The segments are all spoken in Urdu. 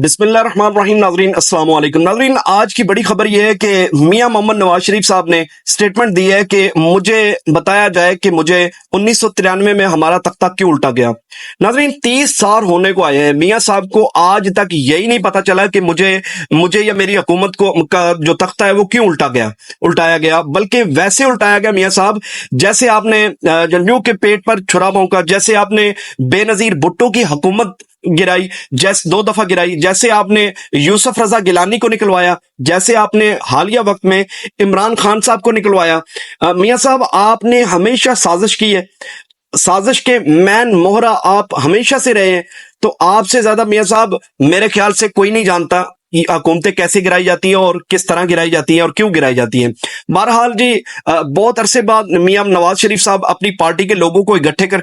بسم اللہ الرحمن الرحیم ناظرین السلام علیکم ناظرین، آج کی بڑی خبر یہ ہے کہ میاں محمد نواز شریف صاحب نے سٹیٹمنٹ دی ہے کہ مجھے بتایا جائے کہ مجھے 1993 میں ہمارا تختہ کیوں الٹا گیا۔ ناظرین 30 سال ہونے کو آئے ہیں، میاں صاحب کو آج تک یہی نہیں پتا چلا کہ مجھے یا میری حکومت کا جو تختہ ہے وہ کیوں الٹایا گیا، بلکہ ویسے الٹایا گیا میاں صاحب جیسے آپ نے جنجو کے پیٹ پر چھرا بھونکا، جیسے آپ نے بے نظیر بھٹو کی حکومت گرائی، جیسے 2 دفعہ گرائی، جیسے آپ نے یوسف رضا گیلانی کو نکلوایا، جیسے آپ نے حالیہ وقت میں عمران خان صاحب کو نکلوایا۔ میاں صاحب آپ نے ہمیشہ سازش کی ہے، سازش کے مین موہرا آپ ہمیشہ سے رہے ہیں، تو آپ سے زیادہ میاں صاحب میرے خیال سے کوئی نہیں جانتا یہ حکومتیں کیسے گرائی جاتی ہیں اور کس طرح گرائی جاتی ہیں اور کیوں گرائی جاتی ہیں۔ بہرحال جی بہت عرصے بعد میاں نواز شریف صاحب اپنی پارٹی کے لوگوں کو اکٹھے کر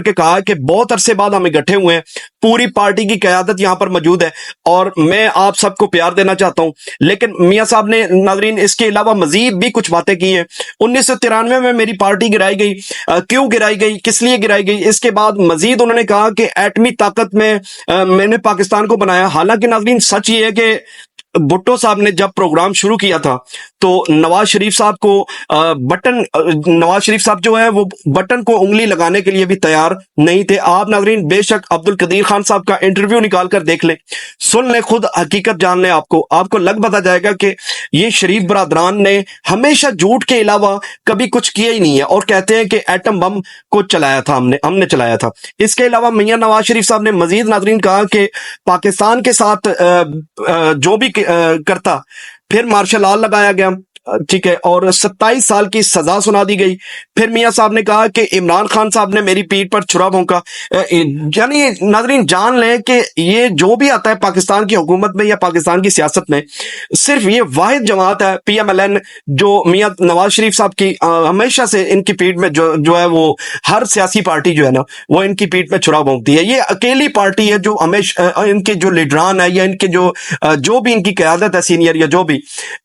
کے کہا کہ بہت عرصے بعد ہم اکٹھے ہوئے ہیں، پوری پارٹی کی قیادت یہاں پر موجود ہے اور میں آپ سب کو پیار دینا چاہتا ہوں۔ لیکن میاں صاحب نے ناظرین اس کے علاوہ مزید بھی کچھ باتیں کی ہیں۔ 1993 میں میری پارٹی گرائی گئی، کیوں گرائی گئی، کس لیے گرائی گئی، اس کے بعد مزید انہوں نے کہا کہ ایٹمی طاقت میں نے پاکستان کو بنایا۔ حالانکہ ناظرین سچ یہ ہے کہ بھٹو صاحب نے جب پروگرام شروع کیا تھا تو نواز شریف صاحب کو نواز شریف صاحب جو ہے وہ بٹن کو انگلی لگانے کے لیے بھی تیار نہیں تھے۔ آپ ناظرین بے شک عبد القدیر خان صاحب کا انٹرویو نکال کر دیکھ لیں، سن لیں، خود حقیقت جان لیں، آپ کو لگ پتا جائے گا کہ یہ شریف برادران نے ہمیشہ جھوٹ کے علاوہ کبھی کچھ کیا ہی نہیں ہے، اور کہتے ہیں کہ ایٹم بم کو چلایا تھا ہم نے چلایا تھا۔ اس کے علاوہ میاں نواز شریف صاحب نے مزید ناظرین کہا کہ پاکستان کے ساتھ جو بھی کرتا پھر مارشل لا لگایا گیا، ٹھیک ہے، اور 27 سال کی سزا سنا دی گئی۔ پھر میاں صاحب نے کہا کہ عمران خان صاحب نے میری پیٹھ پر چھرا بھونکا۔ یعنی ناظرین جان لیں کہ یہ جو بھی آتا ہے پاکستان کی حکومت میں یا پاکستان کی سیاست میں، صرف یہ واحد جماعت ہے پی ایم ایل این جو میاں نواز شریف صاحب کی ہمیشہ سے ان کی پیٹھ میں جو ہے وہ ہر سیاسی پارٹی جو ہے نا وہ ان کی پیٹھ میں چھرا بھونکتی ہے۔ یہ اکیلی پارٹی ہے جو ہمیشہ ان کے جو لیڈران ہے یا ان کے جو بھی ان کی قیادت ہے سینئر یا جو بھی،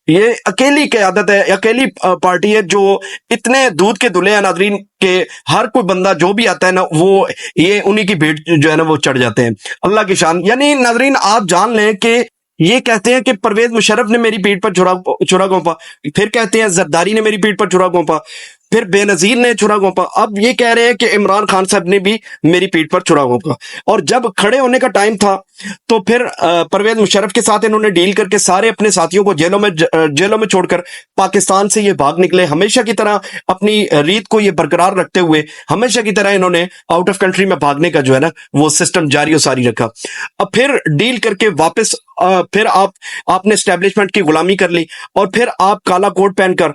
یہ اکیلی قیادت ہے، اکیلی پارٹی ہے جو اتنے دودھ کے دلے ہیں ناظرین کہ ہر کوئی بندہ جو بھی آتا ہے نا وہ یہ انہی کی بھیڑ جو ہے نا وہ چڑھ جاتے ہیں۔ اللہ کی شان۔ یعنی ناظرین آپ جان لیں کہ یہ کہتے ہیں کہ پرویز مشرف نے میری پیٹھ پر چھرا گھونپا، پھر کہتے ہیں زرداری نے میری پیٹھ پر چھرا گھونپا، پھر بے نظیر نے چھرا گھونپا، اب یہ کہہ رہے ہیں کہ عمران خان صاحب نے بھی میری پیٹھ پر چھرا گھونپا۔ اور جب کھڑے ہونے کا ٹائم تھا تو پھر پرویز مشرف کے ساتھ انہوں نے ڈیل کر کے سارے اپنے ساتھیوں کو جیلوں میں چھوڑ کر پاکستان سے یہ بھاگ نکلے، ہمیشہ کی طرح اپنی ریت کو یہ برقرار رکھتے ہوئے ہمیشہ کی طرح انہوں نے آؤٹ آف کنٹری میں بھاگنے کا جو ہے نا وہ سسٹم جاری و ساری رکھا۔ اب پھر ڈیل کر کے واپس پھر آپ نے اسٹیبلشمنٹ کی غلامی کر لی، اور پھر آپ کالا کوٹ پہن کر،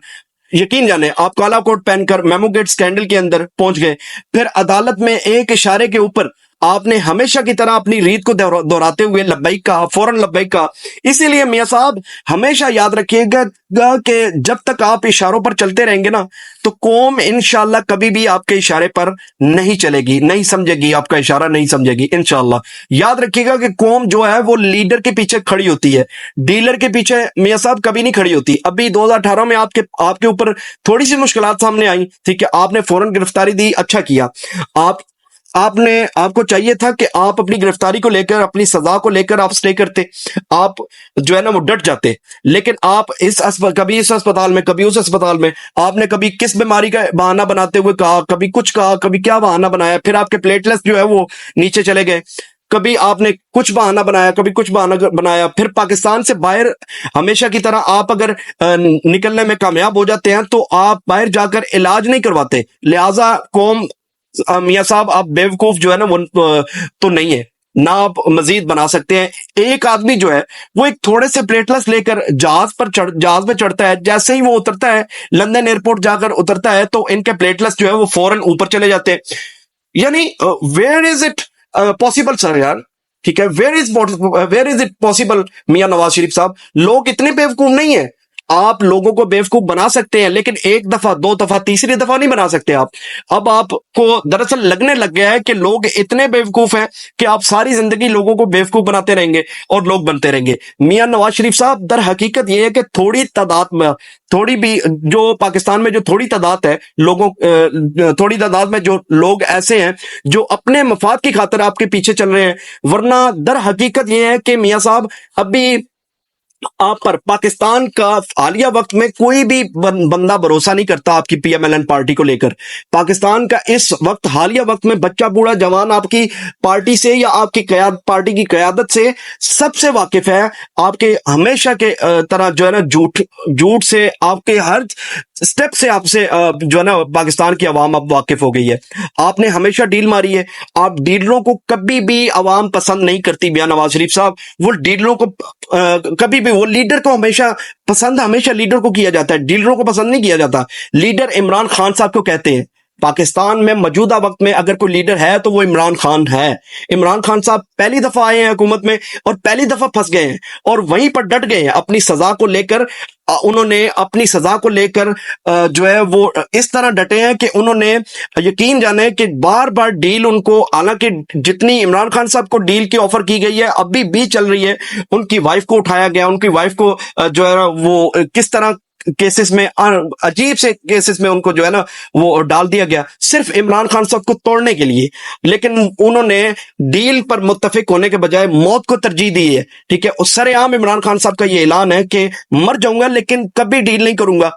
یقین جانے آپ کالا کوٹ پہن کر میمو گیٹ سکینڈل کے اندر پہنچ گئے۔ پھر عدالت میں ایک اشارے کے اوپر آپ نے ہمیشہ کی طرح اپنی ریت کو دہراتے ہوئے لبیک کہا، فوراً لبیک کہا۔ اسی لیے میاں صاحب ہمیشہ یاد رکھیے گا کہ جب تک آپ اشاروں پر چلتے رہیں گے نا تو قوم انشاءاللہ کبھی بھی آپ کے اشارے پر نہیں چلے گی، نہیں سمجھے گی، آپ کا اشارہ نہیں سمجھے گی انشاءاللہ۔ یاد رکھیے گا کہ قوم جو ہے وہ لیڈر کے پیچھے کھڑی ہوتی ہے، ڈیلر کے پیچھے میاں صاحب کبھی نہیں کھڑی ہوتی۔ ابھی 2018 میں آپ کے اوپر تھوڑی سی مشکلات سامنے آئیں، ٹھیک ہے، آپ نے فوراً گرفتاری دی، اچھا کیا۔ آپ کو چاہیے تھا کہ آپ اپنی گرفتاری کو لے کر، اپنی سزا کو لے کر آپ سٹے کرتے، آپ جو ہے نا وہ ڈٹ جاتے، لیکن آپ کبھی اس اسپتال میں، کبھی اس اسپتال میں، آپ نے کبھی کس بیماری کا بہانہ بناتے ہوئے کہا، کبھی کچھ کہا، کبھی کیا بہانہ بنایا، پھر آپ کے پلیٹلیٹس جو ہے وہ نیچے چلے گئے، کبھی آپ نے کچھ بہانہ بنایا، کبھی کچھ بہانہ بنایا۔ پھر پاکستان سے باہر ہمیشہ کی طرح آپ اگر نکلنے میں کامیاب ہو جاتے ہیں تو آپ باہر جا کر علاج نہیں کرواتے، لہٰذا قوم میاں صاحب آپ بیوقوف جو ہے نا وہ تو نہیں ہے، نہ آپ مزید بنا سکتے ہیں۔ ایک آدمی جو ہے وہ ایک تھوڑے سے پلیٹلس لے کر جہاز میں چڑھتا ہے، جیسے ہی وہ اترتا ہے لندن ایئرپورٹ جا کر اترتا ہے تو ان کے پلیٹلس جو ہے وہ فوراً اوپر چلے جاتے ہیں۔ یعنی ویئر از اٹ پاسبل سر یار، ٹھیک ہے، where is it possible Mian Nawaz Sharif صاحب، لوگ اتنے بیوقوف نہیں ہیں، آپ لوگوں کو بیوقوف بنا سکتے ہیں لیکن ایک دفعہ دو دفعہ تیسری دفعہ نہیں بنا سکتے آپ. اب آپ کو دراصل لگنے لگ گیا ہے کہ لوگ اتنے بیوقوف ہیں کہ آپ ساری زندگی لوگوں کو بیوقوف بناتے رہیں گے اور لوگ بنتے رہیں گے. میاں نواز شریف صاحب در حقیقت یہ ہے کہ تھوڑی تعداد میں تھوڑی بھی جو پاکستان میں جو تھوڑی تعداد ہے لوگوں تھوڑی تعداد میں جو لوگ ایسے ہیں جو اپنے مفاد کی خاطر آپ کے پیچھے چل رہے ہیں، ورنہ در حقیقت یہ ہے کہ میاں صاحب ابھی آپ پر پاکستان کا حالیہ وقت میں کوئی بھی بندہ بھروسہ نہیں کرتا آپ کی P M L N party کو لے کر. پاکستان کا اس وقت حالیہ وقت میں بچہ بوڑھا جوان آپ کی پارٹی سے یا آپ کی پارٹی کی قیادت سے سب سے واقف ہے. آپ کے ہمیشہ کے طرح جو ہے نا جھوٹ سے آپ کے ہر سٹیپ سے آپ سے جو ہے نا پاکستان کی عوام اب واقف ہو گئی ہے. آپ نے ہمیشہ ڈیل ماری ہے. آپ ڈیلروں کو کبھی بھی عوام پسند نہیں کرتی. میاں نواز شریف صاحب وہ ڈیلروں کو کبھی بھی وہ لیڈر کو ہمیشہ لیڈر کو کیا جاتا ہے، ڈیلروں کو پسند نہیں کیا جاتا. لیڈر عمران خان صاحب کو کہتے ہیں. پاکستان میں موجودہ وقت میں اگر کوئی لیڈر ہے تو وہ عمران خان ہے. عمران خان صاحب پہلی دفعہ آئے ہیں حکومت میں اور پہلی دفعہ پھنس گئے ہیں اور وہیں پر ڈٹ گئے ہیں اپنی سزا کو لے کر. انہوں نے اپنی سزا کو لے کر جو ہے وہ اس طرح ڈٹے ہیں کہ انہوں نے یقین جانے کہ بار بار ڈیل ان کو، حالانکہ جتنی عمران خان صاحب کو ڈیل کی آفر کی گئی ہے ابھی بھی چل رہی ہے. ان کی وائف کو اٹھایا گیا، ان کی وائف کو جو ہے وہ کس طرح کیسز میں، عجیب سے کیسز میں ان کو جو ہے نا وہ ڈال دیا گیا صرف عمران خان صاحب کو توڑنے کے لیے. لیکن انہوں نے ڈیل پر متفق ہونے کے بجائے موت کو ترجیح دی ہے. ٹھیک ہے، سر عام عمران خان صاحب کا یہ اعلان ہے کہ مر جاؤں گا لیکن کبھی ڈیل نہیں کروں گا،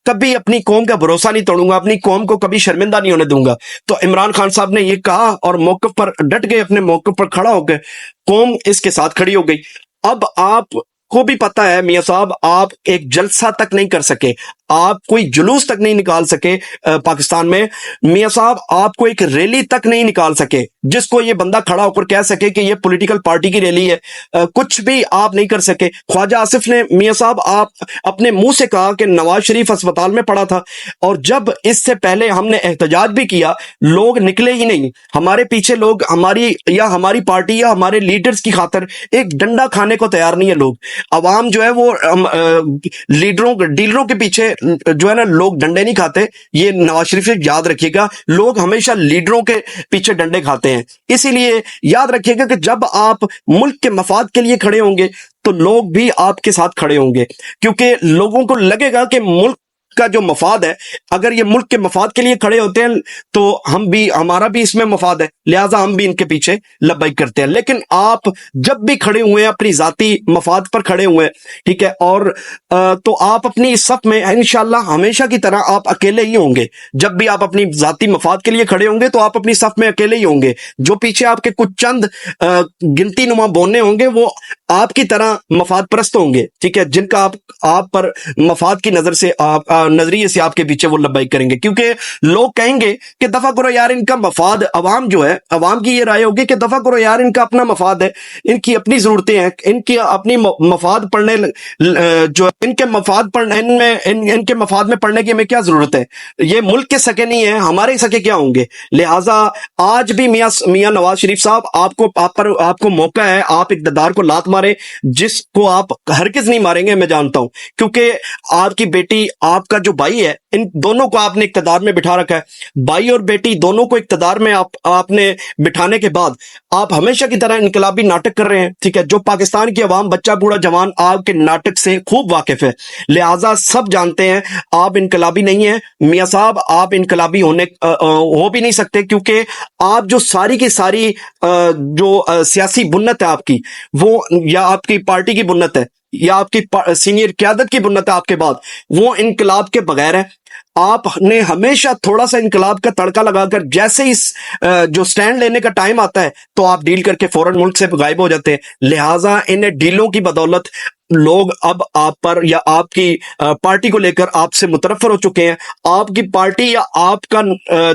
کبھی اپنی قوم کا بھروسہ نہیں توڑوں گا، اپنی قوم کو کبھی شرمندہ نہیں ہونے دوں گا. تو عمران خان صاحب نے یہ کہا اور موقف پر ڈٹ گئے، اپنے موقف پر کھڑا ہو گئے. قوم اس کے ساتھ کھڑی ہو گئی. اب آپ کو بھی پتا ہے میاں صاحب، آپ ایک جلسہ تک نہیں کر سکے، آپ کوئی جلوس تک نہیں نکال سکے پاکستان میں. میاں صاحب آپ کو ایک ریلی تک نہیں نکال سکے جس کو یہ بندہ کھڑا ہو کر کہہ سکے کہ یہ پولیٹیکل پارٹی کی ریلی ہے. کچھ بھی آپ نہیں کر سکے. خواجہ آصف نے میاں صاحب آپ اپنے منہ سے کہا کہ نواز شریف اسپتال میں پڑا تھا، اور جب اس سے پہلے ہم نے احتجاج بھی کیا لوگ نکلے ہی نہیں. ہمارے پیچھے لوگ ہماری پارٹی یا ہمارے لیڈرز کی خاطر ایک ڈنڈا کھانے کو تیار نہیں ہے. لوگ عوام جو ہے وہ ڈیلروں کے پیچھے جو ہے نا لوگ ڈنڈے نہیں کھاتے. یہ نواز شریف سے یاد رکھیے گا، لوگ ہمیشہ لیڈروں کے پیچھے ڈنڈے کھاتے ہیں. اسی لیے یاد رکھیے گا کہ جب آپ ملک کے مفاد کے لیے کھڑے ہوں گے تو لوگ بھی آپ کے ساتھ کھڑے ہوں گے، کیونکہ لوگوں کو لگے گا کہ ملک کا جو مفاد ہے، اگر یہ ملک کے مفاد کے لیے کھڑے ہوتے ہیں تو ہمارا بھی اس میں مفاد ہے، لہٰذا ہم بھی ان کے پیچھے لبیک کرتے ہیں. لیکن آپ جب بھی کھڑے ہوئے ہیں اپنی ذاتی مفاد پر کھڑے ہوئے ہیں، ٹھیک ہے، اور تو آپ اپنی صف میں انشاءاللہ ہمیشہ کی طرح آپ اکیلے ہی ہوں گے. جب بھی آپ اپنی ذاتی مفاد کے لیے کھڑے ہوں گے تو آپ اپنی صف میں اکیلے ہی ہوں گے. جو پیچھے آپ کے کچھ چند گنتی نما بونے ہوں گے وہ آپ کی طرح مفاد پرست ہوں گے، ٹھیک ہے، جن کا آپ پر مفاد کی نظریے سے آپ کے پیچھے وہ لبیک کریں گے. کیونکہ لوگ کہیں گے کہ دفع کرو یار، ان کا مفاد، عوام جو ہے، عوام کی یہ رائے ہوگی کہ دفع کرو یار، ان کا اپنا مفاد ہے، ان کی اپنی ضرورتیں ہیں، ان کی اپنی مفاد پڑھنے جو ان کے مفاد میں پڑھنے کی ہمیں کیا ضرورت ہے؟ یہ ملک کے سکے نہیں ہیں، ہمارے سکے کیا ہوں گے؟ لہٰذا آج بھی میاں نواز شریف صاحب آپ کو موقع ہے، آپ اقتدار کو لات مارے، جس کو آپ ہرگز نہیں ماریں گے، میں جانتا ہوں. کیونکہ آپ کی بیٹی، آپ کا جو بھائی ہے، ان دونوں کو آپ نے اقتدار میں بٹھا رکھا ہے. بھائی اور بیٹی دونوں کو اقتدار میں آپ نے بٹھانے کے بعد آپ ہمیشہ کی طرح انقلابی ناٹک کر رہے ہیں، ٹھیک ہے. جو پاکستان کی عوام، بچہ بوڑھا جوان آپ کے ناٹک سے خوب واقف ہے، لہٰذا سب جانتے ہیں آپ انقلابی نہیں ہیں. میاں صاحب آپ انقلابی ہو بھی نہیں سکتے، کیونکہ آپ جو ساری کی ساری جو سیاسی بنت ہے آپ کی، وہ یا آپ کی پارٹی کی بنت ہے یا آپ کی سینئر قیادت کی بنت ہے آپ کے بعد، وہ انقلاب کے بغیر ہے. آپ نے ہمیشہ تھوڑا سا انقلاب کا تڑکا لگا کر جیسے ہی جو سٹینڈ لینے کا ٹائم آتا ہے تو آپ ڈیل کر کے فوراً ملک سے غائب ہو جاتے ہیں. لہٰذا ان ڈیلوں کی بدولت لوگ اب آپ پر یا آپ کی پارٹی کو لے کر آپ سے متنفر ہو چکے ہیں. آپ کی پارٹی یا آپ کا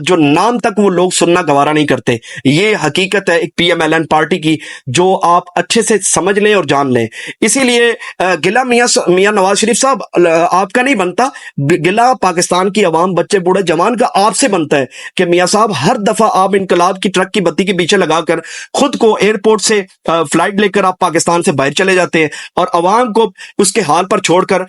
جو نام تک وہ لوگ سننا گوارا نہیں کرتے. یہ حقیقت ہے ایک P M L N party کی، جو آپ اچھے سے سمجھ لیں اور جان لیں. اسی لیے گلہ میاں نواز شریف صاحب آپ کا نہیں بنتا، گلہ پاکستان کی عوام، بچے بوڑھے جوان کا آپ سے بنتا ہے کہ میاں صاحب ہر دفعہ آپ انقلاب کی ٹرک کی بتی کے پیچھے لگا کر خود کو ایئرپورٹ سے فلائٹ لے کر آپ پاکستان سے باہر چلے جاتے ہیں، اور عوام کام کو اس کے حال پر چھوڑ کر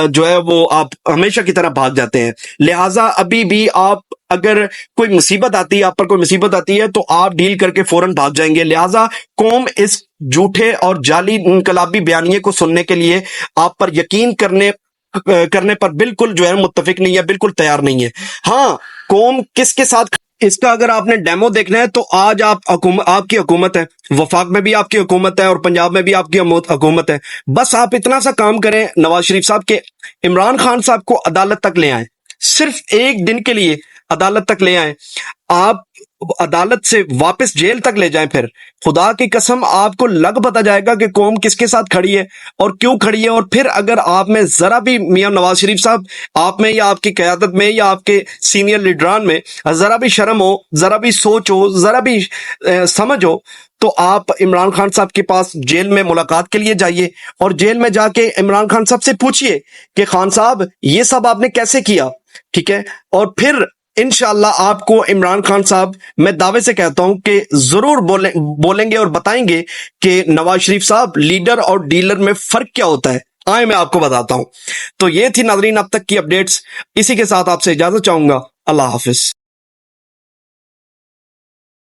جو ہے وہ آپ ہمیشہ کی طرح بھاگ جاتے ہیں. لہٰذا ابھی بھی آپ اگر کوئی مصیبت آتی ہے، آپ پر کوئی مصیبت آتی ہے تو آپ ڈیل کر کے فوراً بھاگ جائیں گے. لہٰذا قوم اس جھوٹے اور جعلی انقلابی بیانیے کو سننے کے لیے آپ پر یقین کرنے پر بالکل جو ہے متفق نہیں ہے، بالکل تیار نہیں ہے. ہاں، قوم کس کے ساتھ، اس کا اگر آپ نے ڈیمو دیکھنا ہے تو آج آپ کی حکومت ہے، وفاق میں بھی آپ کی حکومت ہے اور پنجاب میں بھی آپ کی حکومت ہے. بس آپ اتنا سا کام کریں نواز شریف صاحب کے عمران خان صاحب کو عدالت تک لے آئیں، صرف ایک دن کے لیے عدالت تک لے آئیں، آپ عدالت سے واپس جیل تک لے جائیں، پھر خدا کی قسم آپ کو لگ پتا جائے گا کہ قوم کس کے ساتھ کھڑی ہے اور کیوں کھڑی ہے. اور پھر اگر آپ میں ذرا بھی، میاں نواز شریف صاحب، آپ میں یا آپ کی قیادت میں یا آپ کے سینئر لیڈران میں ذرا بھی شرم ہو، ذرا بھی سوچ ہو، ذرا بھی سمجھ ہو، تو آپ عمران خان صاحب کے پاس جیل میں ملاقات کے لیے جائیے اور جیل میں جا کے عمران خان صاحب سے پوچھئے کہ خان صاحب یہ سب آپ نے کیسے کیا، ٹھیک ہے. اور پھر انشاءاللہ آپ کو عمران خان صاحب، میں دعوے سے کہتا ہوں کہ ضرور بولیں گے اور بتائیں گے کہ نواز شریف صاحب لیڈر اور ڈیلر میں فرق کیا ہوتا ہے. آئے میں آپ کو بتاتا ہوں. تو یہ تھی ناظرین اب تک کی اپڈیٹس. اسی کے ساتھ آپ سے اجازت چاہوں گا. اللہ حافظ.